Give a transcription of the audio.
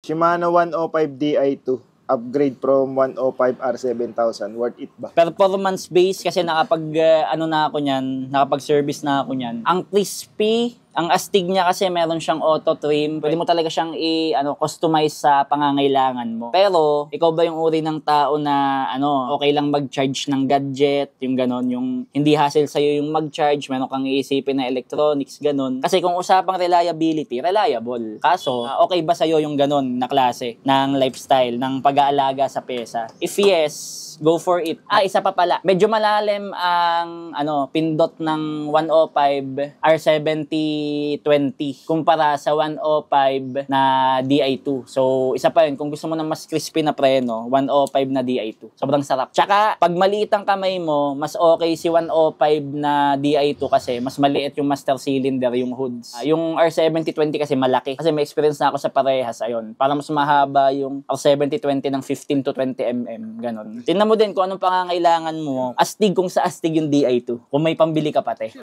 Shimano 105 Di2. Upgrade from 105 R7000. Worth it ba? Performance base kasi nakapag-service na ako niyan. Ang crispy, ang astig niya kasi meron siyang auto trim. Pwede mo talaga siyang customize sa pangangailangan mo. Pero ikaw ba yung uri ng tao na okay lang mag-charge ng gadget, yung ganon, yung hindi hassle sa yung mag-charge, meron kang iisipin na electronics, ganon. Kasi kung usapang reliability, reliable. Kaso, okay ba sa yung ganon na klase ng lifestyle, ng pag-aalaga sa pesa? If yes, go for it. Isa pa pala. Medyo malalim ang pindot ng 105 R7020 kumpara sa 105 na Di2. So, isa pa yun. Kung gusto mo ng mas crispy na preno, 105 na Di2. Sobrang sarap. Tsaka, pag maliit ang kamay mo, mas okay si 105 na Di2 kasi mas maliit yung master cylinder, yung hoods. Yung R7020 kasi malaki. Kasi may experience na ako sa parehas. Ayun. Para mas mahaba yung R7020 ng 15 to 20 mm. Ganon. Tingnan mo din kung anong pangangailangan mo. Astig kung sa astig yung Di2. Kung may pambili ka pati.